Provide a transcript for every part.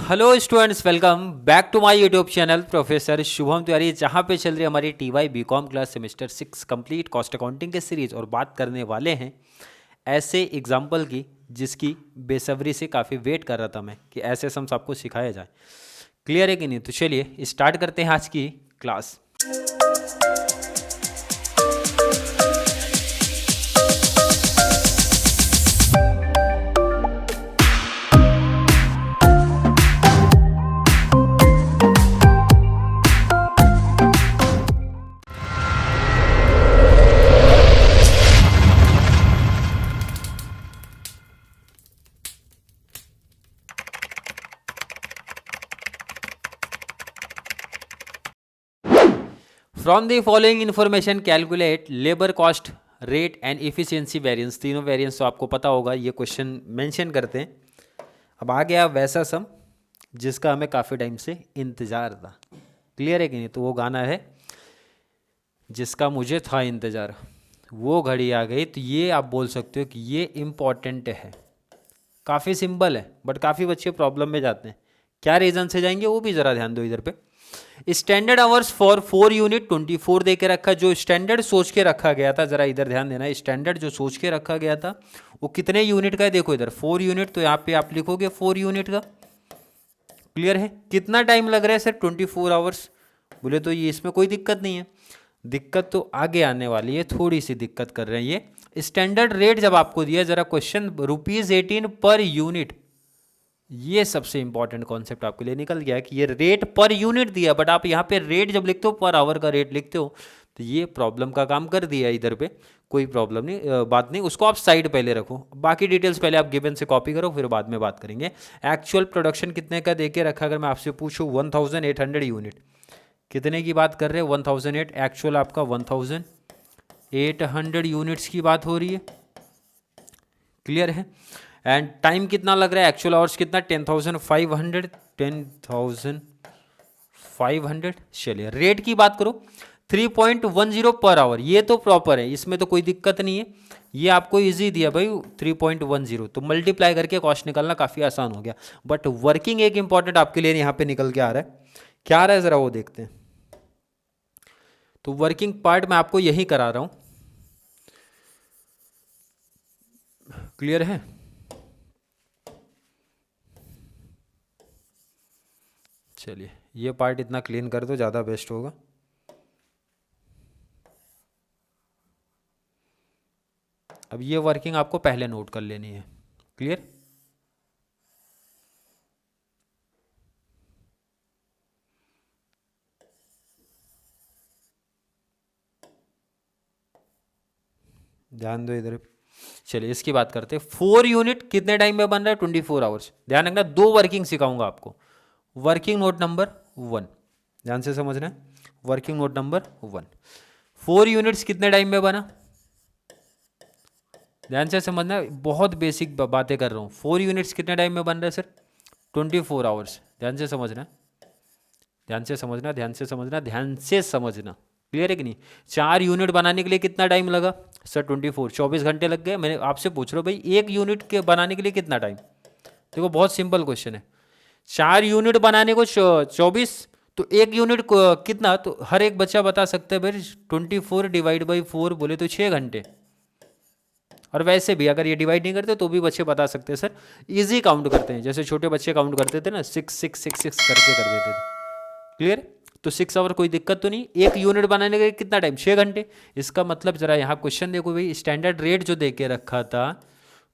Hello students, welcome back to my YouTube channel professor Shubham Tiwari, जहाँ पे चल रही है हमारी TY BCom class semester 6 complete cost accounting के सीरीज। और बात करने वाले हैं ऐसे एग्जाम्पल की जिसकी बेसब्री से काफ़ी वेट कर रहा था मैं कि ऐसे सम्स आपको सिखाया जाए। क्लियर है कि नहीं? तो चलिए स्टार्ट करते हैं आज की class. From the following information calculate labour cost rate and efficiency variance. तीनों वेरिएंस तो आपको पता होगा, ये क्वेश्चन मेंशन करते हैं। अब आ गया वैसा सम जिसका हमें काफ़ी टाइम से इंतज़ार था। क्लियर है कि नहीं? तो वो गाना है जिसका मुझे था इंतज़ार, वो घड़ी आ गई। तो ये आप बोल सकते हो कि ये इम्पॉर्टेंट है। काफ़ी सिंपल है बट काफ़ी बच्चे प्रॉब्लम में जाते हैं। क्या रीज़न से जाएंगे वो भी ज़रा ध्यान दो इधर पे। स्टैंडर्ड आवर्स फॉर 4 यूनिट 24 दे के रखा। जो स्टैंडर्ड सोच के रखा गया था, जरा इधर ध्यान देना, स्टैंडर्ड जो सोच के रखा गया था वो कितने यूनिट का है? देखो इधर 4 यूनिट, तो यहाँ पे आप लिखोगे 4 यूनिट का। क्लियर है? कितना टाइम लग रहा है सर? 24 आवर्स। बोले तो ये इसमें कोई दिक्कत नहीं है। दिक्कत तो आगे आने वाली है, थोड़ी सी दिक्कत कर रहे हैं ये। स्टैंडर्ड रेट जब आपको दिया, जरा क्वेश्चन ₹18 पर यूनिट, ये सबसे इंपॉर्टेंट कॉन्सेप्ट आपके लिए निकल गया कि ये रेट पर यूनिट दिया, बट आप यहाँ पे रेट जब लिखते हो पर आवर का रेट लिखते हो, तो ये प्रॉब्लम का काम कर दिया इधर पे। कोई प्रॉब्लम नहीं, बात नहीं, उसको आप साइड पहले रखो। बाकी डिटेल्स पहले आप गिवन से कॉपी करो, फिर बाद में बात करेंगे। एक्चुअल प्रोडक्शन कितने का देके रखा? अगर मैं आपसे पूछूँ 1800 यूनिट, कितने की बात कर रहे हैं? 1008। एक्चुअल आपका 1800 यूनिट्स की बात हो रही है। क्लियर है? एंड टाइम कितना लग रहा है? एक्चुअल आवर्स कितना? 10,500। चलिए रेट की बात करो, 3.10 पर आवर, ये तो प्रॉपर है, इसमें तो कोई दिक्कत नहीं है। ये आपको इजी दिया भाई 3.10, तो मल्टीप्लाई करके कॉस्ट निकालना काफ़ी आसान हो गया। बट वर्किंग एक इंपॉर्टेंट आपके लिए यहाँ पे निकल के आ रहा है। क्या आ रहा है ज़रा वो देखते हैं। तो वर्किंग पार्ट मैं आपको यही करा रहा हूँ। क्लियर है? चलिए ये पार्ट इतना क्लीन कर दो, ज़्यादा बेस्ट होगा। अब ये वर्किंग आपको पहले नोट कर लेनी है। क्लियर? ध्यान दो इधर। चलिए इसकी बात करते हैं। 4 यूनिट कितने टाइम में बन रहा है? 24 आवर्स। ध्यान रखना, 2 वर्किंग सिखाऊंगा आपको। वर्किंग नोट नंबर 1, ध्यान से समझना है। वर्किंग नोट नंबर 1, 4 यूनिट्स कितने टाइम में बना? ध्यान से समझना, बहुत बेसिक बातें कर रहा हूँ। 4 यूनिट्स कितने टाइम में बन रहा है सर? 24 आवर्स। ध्यान से समझना, ध्यान से समझना, ध्यान से समझना, ध्यान से समझना। क्लियर है कि नहीं? 4 यूनिट बनाने के लिए कितना टाइम लगा सर? 24 घंटे लग गए। मैंने आपसे पूछ रहा हूँ भाई 1 यूनिट के बनाने के लिए कितना टाइम? देखो बहुत सिंपल क्वेश्चन है। 4 यूनिट बनाने को 24, तो 1 यूनिट कितना? तो हर एक बच्चा बता सकता है भाई 24 डिवाइड बाई 4 बोले तो 6 घंटे। और वैसे भी अगर ये डिवाइड नहीं करते तो भी बच्चे बता सकते हैं सर। इजी काउंट करते हैं, जैसे छोटे बच्चे काउंट करते थे ना, 6 6 6 6 करके कर देते थे। क्लियर? तो 6 आवर कोई दिक्कत तो नहीं। 1 यूनिट बनाने के कितना टाइम? 6 घंटे। इसका मतलब जरा यहाँ क्वेश्चन देखो भाई, स्टैंडर्ड रेट जो दे के रखा था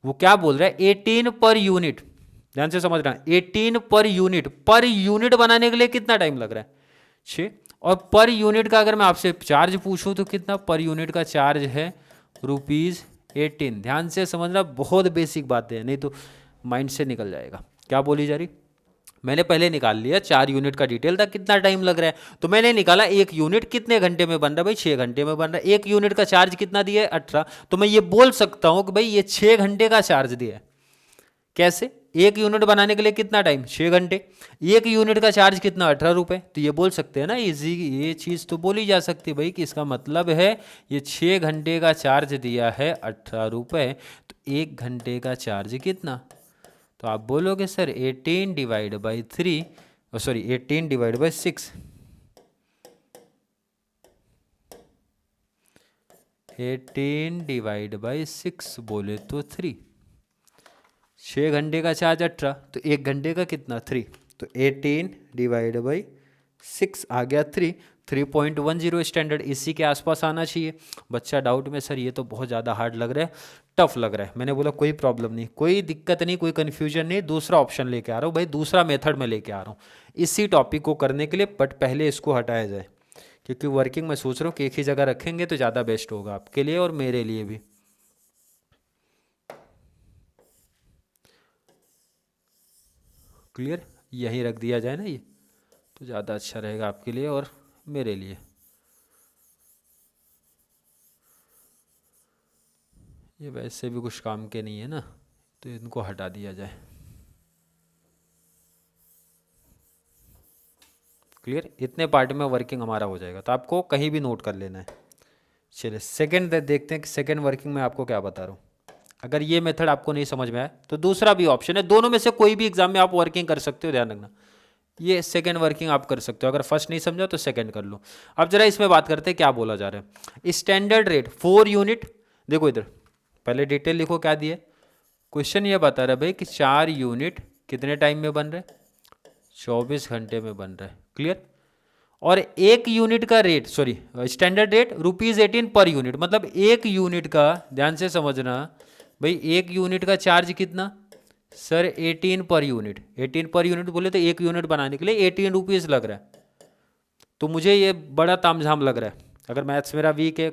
वो क्या बोल रहा है? 18 पर यूनिट। ध्यान से समझना, 18 पर यूनिट। पर यूनिट बनाने के लिए कितना टाइम लग रहा है? 6। और पर यूनिट का अगर मैं आपसे चार्ज पूछूं तो कितना पर यूनिट का चार्ज है? ₹18। ध्यान से समझना, बहुत बेसिक बातें हैं, नहीं तो माइंड से निकल जाएगा। क्या बोली जा रही? मैंने पहले निकाल लिया 4 यूनिट का डिटेल था, कितना टाइम लग रहा है, तो मैंने निकाला 1 यूनिट कितने घंटे में बन रहा है? भाई 6 घंटे में बन रहा है। 1 यूनिट का चार्ज कितना दिया है? 18। तो मैं ये बोल सकता हूं कि भाई ये 6 घंटे का चार्ज दिया है। कैसे? 1 यूनिट बनाने के लिए कितना टाइम? 6 घंटे। 1 यूनिट का चार्ज कितना? 18 रुपये। तो ये बोल सकते हैं ना, इजी, ये चीज़ तो बोली जा सकती है भाई कि इसका मतलब है ये 6 घंटे का चार्ज दिया है 18 रुपये, तो 1 घंटे का चार्ज कितना? तो आप बोलोगे sir 18 divide by 3, sorry 18 divide by 6, 18 divide by 6 बोले तो 3। 6 घंटे का चार्ज 18, तो 1 घंटे का कितना 3, तो 18 डिवाइड बाई 6 आ गया 3, 3.10 स्टैंडर्ड, इसी के आसपास आना चाहिए। बच्चा डाउट में सर ये तो बहुत ज़्यादा हार्ड लग रहा है, टफ लग रहा है। मैंने बोला कोई प्रॉब्लम नहीं, कोई दिक्कत नहीं, कोई कन्फ्यूजन नहीं, दूसरा ऑप्शन लेके आ रहा हूँ भाई, दूसरा मेथड में लेके आ रहा हूँ इसी टॉपिक को करने के लिए, बट पहले इसको हटाया जाए, क्योंकि वर्किंग मैं सोच रहा हूँ कि एक ही जगह रखेंगे तो ज़्यादा बेस्ट होगा आपके लिए और मेरे लिए भी। क्लियर, यहीं रख दिया जाए ना ये, तो ज़्यादा अच्छा रहेगा आपके लिए और मेरे लिए। ये वैसे भी कुछ काम के नहीं है ना, तो इनको हटा दिया जाए। क्लियर, इतने पार्ट में वर्किंग हमारा हो जाएगा, तो आपको कहीं भी नोट कर लेना है। चलिए सेकंड देखते हैं कि सेकंड वर्किंग में आपको क्या बता रहा हूँ। अगर ये मेथड आपको नहीं समझ में आया तो दूसरा भी ऑप्शन है, दोनों में से कोई भी एग्जाम में आप वर्किंग कर सकते हो, ध्यान रखना। ये सेकंड वर्किंग आप कर सकते हो, अगर फर्स्ट नहीं समझा तो सेकंड कर लो। अब जरा इसमें बात करते हैं क्या बोला जा रहा है। स्टैंडर्ड रेट 4 यूनिट, देखो इधर पहले डिटेल लिखो क्या दिया। क्वेश्चन ये बता रहा है भाई कि 4 यूनिट कितने टाइम में बन रहे हैं, 24 घंटे में बन रहा है। क्लियर, और 1 यूनिट का rate, sorry standard rate ₹18 per unit, मतलब 1 यूनिट का, ध्यान से समझना भाई, 1 यूनिट का चार्ज कितना sir 18 per unit. 18 per unit बोले तो 1 यूनिट बनाने के लिए 18 रुपीज़ लग रहा है। तो मुझे ये बड़ा तामझाम लग रहा है, अगर मैथ्स मेरा वीक है,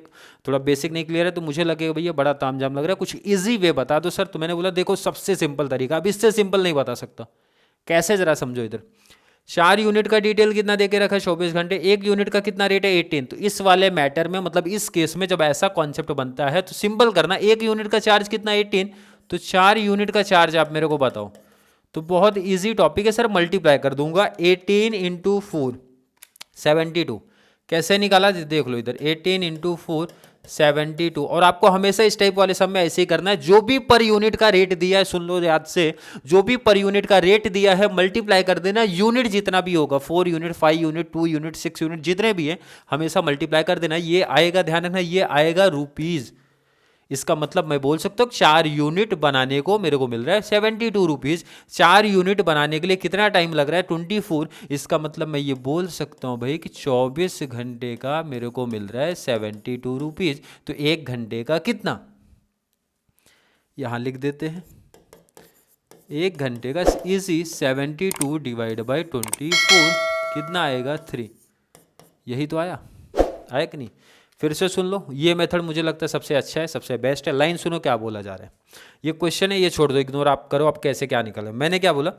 थोड़ा बेसिक नहीं क्लियर है, तो मुझे लगेगा भैया बड़ा तामझाम लग रहा है, कुछ इजी वे बता दो सर। तो मैंने बोला देखो सबसे सिंपल तरीका, अब इससे सिंपल नहीं बता सकता। कैसे, जरा समझो इधर। 4 यूनिट का डिटेल कितना देके रखा है 24 घंटे, 1 यूनिट का कितना रेट है 18। तो इस वाले मैटर में, मतलब इस केस में जब ऐसा कॉन्सेप्ट बनता है तो सिंपल करना, 1 यूनिट का चार्ज कितना 18, तो 4 यूनिट का चार्ज आप मेरे को बताओ। तो बहुत इजी टॉपिक है सर, मल्टीप्लाई कर दूंगा 18 इंटू 4 72। कैसे निकाला देख लो इधर, 18 इंटू 4 72। और आपको हमेशा इस टाइप वाले सम में ऐसे ही करना है, जो भी पर यूनिट का रेट दिया है, सुन लो याद से, जो भी पर यूनिट का रेट दिया है मल्टीप्लाई कर देना, यूनिट जितना भी होगा, 4 यूनिट 5 यूनिट 2 यूनिट 6 यूनिट जितने भी है हमेशा मल्टीप्लाई कर देना। ये आएगा, ध्यान रखना, ये आएगा रुपीज़। इसका मतलब मैं बोल सकता हूँ 4 यूनिट बनाने को मेरे को मिल रहा है 72 रुपीज़। 4 यूनिट बनाने के लिए कितना टाइम लग रहा है 24। इसका मतलब मैं ये बोल सकता हूँ भाई कि 24 घंटे का मेरे को मिल रहा है 72 रुपीज़। तो 1 घंटे का कितना, यहाँ लिख देते हैं, 1 घंटे का इजी 72 डिवाइड बाई 24 कितना आएगा 3। यही तो आया कि नहीं। फिर से सुन लो, ये मेथड मुझे लगता है सबसे अच्छा है, सबसे बेस्ट है। लाइन सुनो क्या बोला जा रहा है। ये क्वेश्चन है, ये छोड़ दो, इग्नोर आप करो, आप कैसे क्या निकाले। मैंने क्या बोला,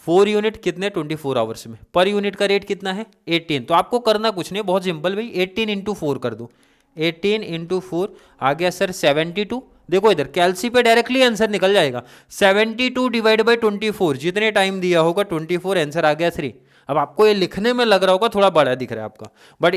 4 यूनिट कितने 24 आवर्स में, पर यूनिट का रेट कितना है 18। तो आपको करना कुछ नहीं, बहुत सिंपल भाई, 18 इंटू 4 कर दो। 18 इंटू 4 आ गया सर 72। देखो इधर कैलसी पे डायरेक्टली आंसर निकल जाएगा। 72 डिवाइड बाई 24, जितने टाइम दिया होगा 24, आंसर आ गया 3। अब आपको ये लिखने में लग रहा होगा थोड़ा बड़ा दिख रहा है आपका, बट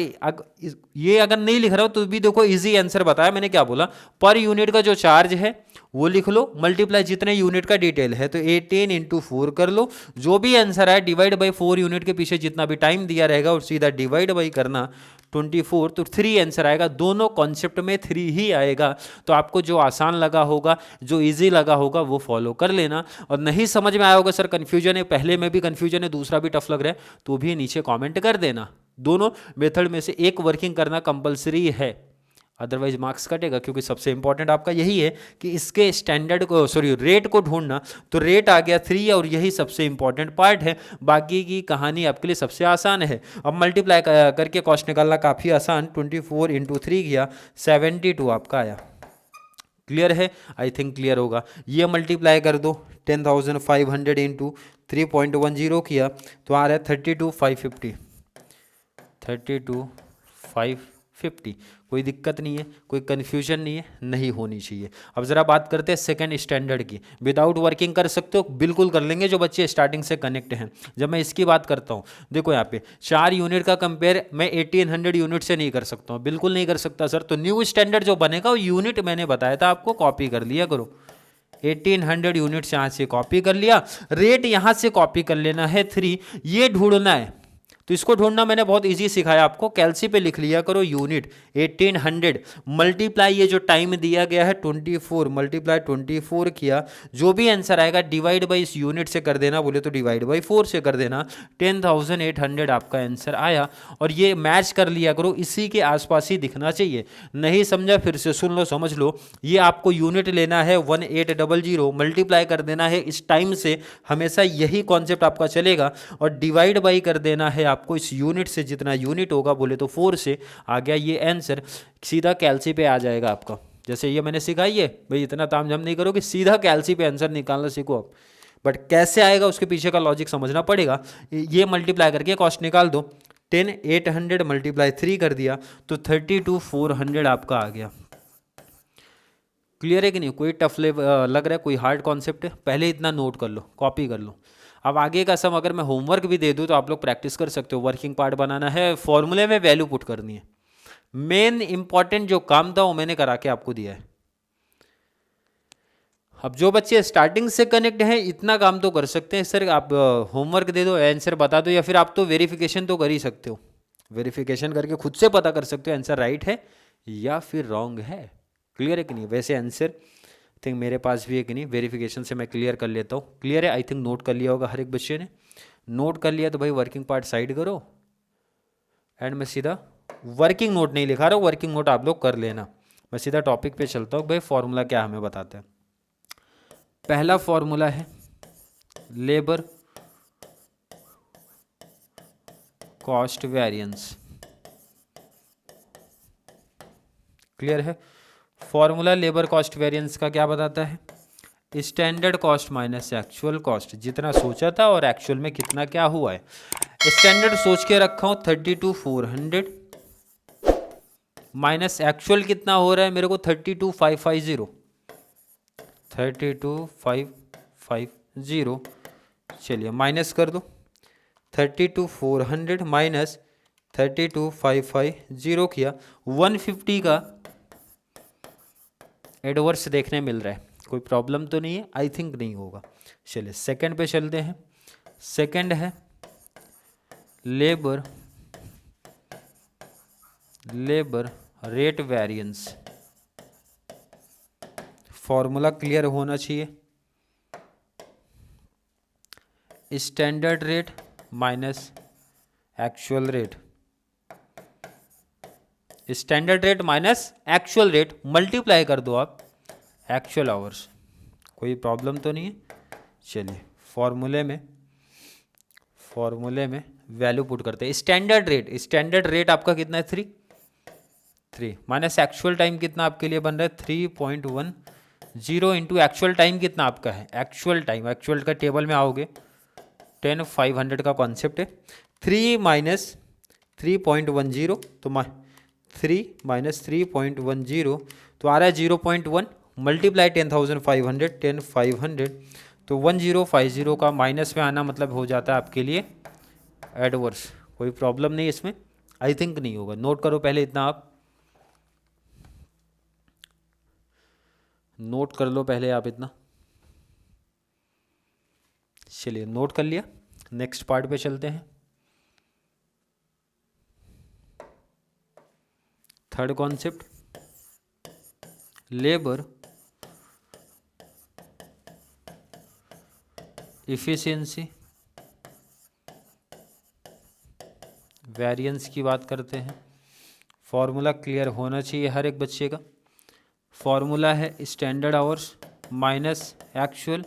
ये अगर नहीं लिख रहा हो तो भी देखो इजी आंसर बताया। मैंने क्या बोला, पर यूनिट का जो चार्ज है वो लिख लो, मल्टीप्लाई जितने यूनिट का डिटेल है, तो 18 इंटू 4 कर लो, जो भी आंसर आए डिवाइड बाई 4 यूनिट के पीछे जितना भी टाइम दिया रहेगा और सीधा डिवाइड बाई करना 24, तो 3 आंसर आएगा। दोनों कॉन्सेप्ट में 3 ही आएगा। तो आपको जो आसान लगा होगा, जो इजी लगा होगा वो फॉलो कर लेना। और नहीं समझ में आया होगा सर कन्फ्यूजन है, पहले में भी कन्फ्यूजन है, दूसरा भी टफ लग रहा है, तो भी नीचे कमेंट कर देना। दोनों मेथड में से एक वर्किंग करना कंपलसरी है, अदरवाइज मार्क्स कटेगा। क्योंकि सबसे इंपॉर्टेंट आपका यही है कि इसके स्टैंडर्ड को, सॉरी रेट को ढूंढना। तो रेट आ गया 3 और यही सबसे इंपॉर्टेंट पार्ट है, बाकी की कहानी आपके लिए सबसे आसान है। अब मल्टीप्लाई करके कॉस्ट निकालना काफ़ी आसान, 24 इंटू 3 किया 72 आपका आया। क्लियर है, आई थिंक क्लियर होगा। ये मल्टीप्लाई कर दो 10,500 इंटू 3.10 किया तो आ रहा है 32,550, 32,550। कोई दिक्कत नहीं है, कोई कन्फ्यूजन नहीं है, नहीं होनी चाहिए। अब ज़रा बात करते हैं सेकंड स्टैंडर्ड की। विदाउट वर्किंग कर सकते हो, बिल्कुल कर लेंगे जो बच्चे स्टार्टिंग से कनेक्ट हैं। जब मैं इसकी बात करता हूँ, देखो यहाँ पे 4 यूनिट का कंपेयर मैं 1800 यूनिट से नहीं कर सकता हूँ, बिल्कुल नहीं कर सकता सर। तो न्यू स्टैंडर्ड जो बनेगा वो यूनिट मैंने बताया था आपको, कॉपी कर लिया करो। 1800 यूनिट्स यहाँ से कॉपी कर लिया, रेट यहाँ से कॉपी कर लेना है 3, ये ढूंढना है। तो इसको ढूंढना मैंने बहुत इजी सिखाया आपको, कैलसी पे लिख लिया करो यूनिट 1800 मल्टीप्लाई ये जो टाइम दिया गया है 24 मल्टीप्लाई 24 किया, जो भी आंसर आएगा डिवाइड बाई इस यूनिट से कर देना, बोले तो डिवाइड बाई 4 से कर देना, 10,800 आपका आंसर आया। और ये मैच कर लिया करो, इसी के आसपास ही दिखना चाहिए। नहीं समझा फिर से सुन लो, समझ लो, ये आपको यूनिट लेना है 1800 मल्टीप्लाई कर देना है इस टाइम से, हमेशा यही कॉन्सेप्ट आपका चलेगा, और डिवाइड बाई कर देना है आपको इस यूनिट से, जितना यूनिट होगा बोले तो 4 से। आ गया ये आंसर, सीधा कैलसी पे आ जाएगा आपका। जैसे ये मैंने सिखाई है भाई, इतना तामझाम नहीं करो कि सीधा कैलसी पे आंसर निकालना सीखो आप, बट कैसे आएगा उसके पीछे का लॉजिक समझना पड़ेगा। ये मल्टीप्लाई करके कॉस्ट निकाल दो, 10,800 मल्टीप्लाई 3 कर दिया तो 32,400 आपका आ गया। क्लियर है कि नहीं? कोई टफ लग रहा है, कोई हार्ड कॉन्सेप्ट है? पहले इतना नोट कर लो, कॉपी कर लो। अब आगे का सम अगर मैं होमवर्क भी दे दूँ तो आप लोग प्रैक्टिस कर सकते हो। वर्किंग पार्ट बनाना है, फॉर्मूले में वैल्यू पुट करनी है। मेन इंपॉर्टेंट जो काम था वो मैंने करा के आपको दिया है। अब जो बच्चे स्टार्टिंग से कनेक्ट हैं इतना काम तो कर सकते हैं। सर आप होमवर्क दे दो, आंसर बता दो, या फिर आप तो वेरिफिकेशन तो कर ही सकते हो, वेरिफिकेशन करके खुद से पता कर सकते हो आंसर राइट है या फिर रॉन्ग है। क्लियर है कि नहीं? वैसे आंसर थिंक मेरे पास भी है कि नहीं, वेरिफिकेशन से मैं क्लियर कर लेता हूँ। क्लियर है? आई थिंक नोट कर लिया होगा हर एक बच्चे ने। नोट कर लिया तो भाई वर्किंग पार्ट साइड करो, एंड मैं सीधा वर्किंग नोट नहीं लिखा रहा हूँ, वर्किंग नोट आप लोग कर लेना। मैं सीधा टॉपिक पे चलता हूँ। भाई फॉर्मूला क्या हमें बताते हैं। पहला फॉर्मूला है लेबर कॉस्ट वेरिएंस। क्लियर है? फॉर्मूला लेबर कॉस्ट वेरिएंस का क्या बताता है? Standard cost minus actual cost, जितना सोचा था और एक्चुअल में कितना क्या हुआ है। स्टैंडर्ड सोच के रखा हूँ 32,400 माइनस एक्चुअल कितना हो रहा है मेरे को 32,550, 32,550। चलिए माइनस कर दो, 32,400 माइनस 32,550 किया, 150 का एडवर्स देखने मिल रहा है। कोई प्रॉब्लम तो नहीं है? आई थिंक नहीं होगा। चलिए सेकंड पे चलते हैं। सेकंड है labour rate variance. Formula clear होना चाहिए। Standard rate minus actual rate, standard rate minus actual rate, multiply कर दो आप एक्चुअल आवर्स। कोई प्रॉब्लम तो नहीं है? चलिए फॉर्मूले में वैल्यू पुट करते हैं। स्टैंडर्ड रेट आपका कितना है? 3 माइनस एक्चुअल टाइम कितना आपके लिए बन रहा है? 3.10 इंटू एक्चुअल टाइम कितना आपका है? एक्चुअल टाइम, एक्चुअल का टेबल में आओगे 10,500 का कॉन्सेप्ट है। 3 माइनस 3.10 तो 3 माइनस 3.10 तो आ रहा है 0.1 मल्टीप्लाई 10,500 तो 1050 का माइनस में आना मतलब हो जाता है आपके लिए एडवर्स। कोई प्रॉब्लम नहीं इसमें? आई थिंक नहीं होगा। नोट करो पहले इतना, आप नोट कर लो पहले आप इतना। चलिए नोट कर लिया, नेक्स्ट पार्ट पे चलते हैं। Third concept labour efficiency variance की बात करते हैं। फॉर्मूला क्लियर होना चाहिए हर एक बच्चे का। फॉर्मूला है स्टैंडर्ड आवर्स माइनस एक्चुअल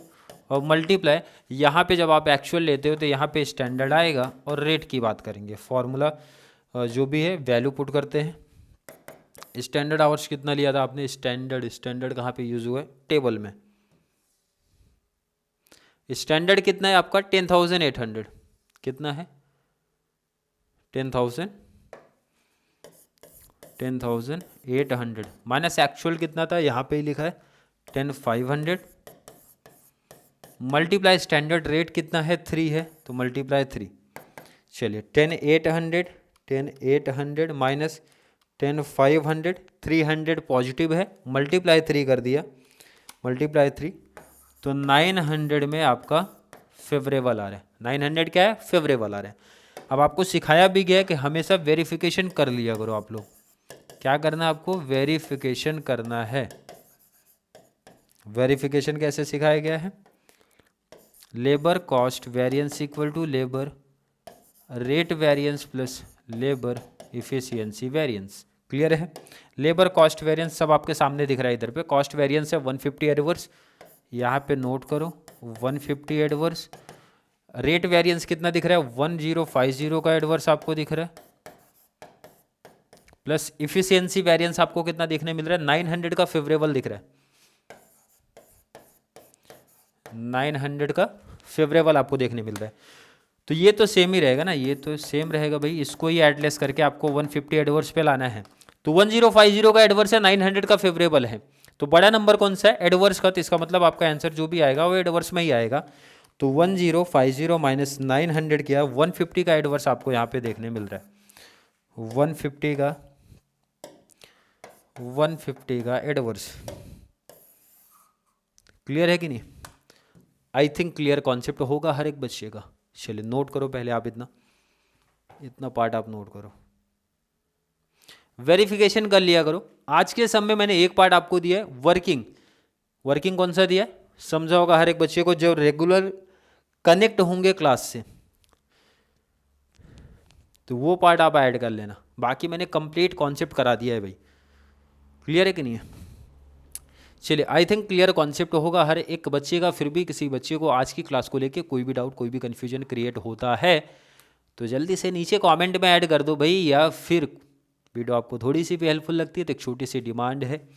और मल्टीप्लाई, यहाँ पे जब आप एक्चुअल लेते हो तो यहाँ पे स्टैंडर्ड आएगा और रेट की बात करेंगे। फॉर्मूला जो भी है वैल्यू पुट करते हैं। स्टैंडर्ड आवर्स कितना लिया था आपने? स्टैंडर्ड कहाँ पे यूज हुआ है? टेबल में। स्टैंडर्ड कितना है आपका? 10,800। कितना है? 10,800 माइनस एक्चुअल कितना था? यहाँ पे ही लिखा है 10,500 मल्टीप्लाई स्टैंडर्ड रेट कितना है? 3 है तो मल्टीप्लाई 3। चलिए 10,800 माइनस 10,500, 300 पॉजिटिव है, मल्टीप्लाई 3 कर दिया, मल्टीप्लाई 3 तो 900 में आपका फेवरेबल आ रहा है। 900 क्या है? फेवरेबल आ रहा है। अब आपको सिखाया भी गया है कि हमेशा वेरिफिकेशन कर लिया करो आप लोग। क्या करना है आपको? वेरिफिकेशन करना है। वेरिफिकेशन कैसे सिखाया गया है? Labour cost variance equal to labour rate variance plus labour efficiency variance. Clear है? लेबर कॉस्ट वेरिएंस सब आपके सामने दिख रहा है। इधर पे कॉस्ट वेरिएंस है 150 एडवर्स, यहाँ पे नोट करो 150 एडवर्स। रेट वेरिएंस कितना दिख रहा है? 1050 का एडवर्स आपको दिख रहा है, प्लस इफिशियंसी वेरिएंस आपको कितना देखने मिल रहा है? 900 का फेवरेबल दिख रहा है। 900 का फेवरेबल आपको देखने मिल रहा है। तो ये तो सेम ही रहेगा ना, ये तो सेम रहेगा भाई। इसको ही एडलेस करके आपको 150 एडवर्स पे लाना है। तो 1050 का एडवर्स है, 900 का फेवरेबल है। तो बड़ा नंबर कौन सा है? एडवर्स का। तो इसका मतलब आपका आंसर जो भी आएगा वो एडवर्स में ही आएगा। तो 1050 माइनस 900 किया, 150 का एडवर्स आपको यहाँ पे देखने मिल रहा है। 150 का एडवर्स। क्लियर है कि नहीं? आई थिंक क्लियर कॉन्सेप्ट होगा हर एक बच्चे का। चलिए नोट करो पहले आप, इतना पार्ट आप नोट करो, वेरिफिकेशन कर लिया करो। आज के समय मैंने एक पार्ट आपको दिया है वर्किंग। वर्किंग कौन सा दिया है? समझा होगा हर एक बच्चे को, जो रेगुलर कनेक्ट होंगे क्लास से, तो वो पार्ट आप ऐड कर लेना। बाकी मैंने कंप्लीट कॉन्सेप्ट करा दिया है भाई। क्लियर है कि नहीं है? चलिए आई थिंक क्लियर कॉन्सेप्ट होगा हर एक बच्चे का। फिर भी किसी बच्चे को आज की क्लास को लेके कोई भी डाउट, कोई भी कन्फ्यूजन क्रिएट होता है तो जल्दी से नीचे कमेंट में ऐड कर दो भाई। या फिर वीडियो आपको थोड़ी सी भी हेल्पफुल लगती है तो एक छोटी सी डिमांड है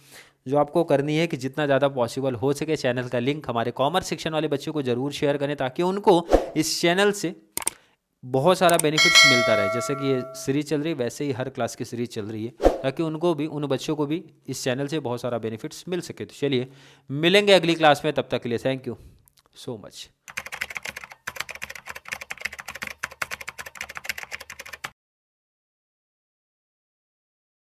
जो आपको करनी है कि जितना ज़्यादा पॉसिबल हो सके चैनल का लिंक हमारे कॉमर्स सेक्शन वाले बच्चों को ज़रूर शेयर करें, ताकि उनको इस चैनल से बहुत सारा बेनिफिट्स मिलता रहे। जैसे कि ये सीरीज चल रही है वैसे ही हर क्लास की सीरीज चल रही है, ताकि उनको भी, उन बच्चों को भी इस चैनल से बहुत सारा बेनिफिट्स मिल सके। तो चलिए मिलेंगे अगली क्लास में, तब तक के लिए थैंक यू सो मच।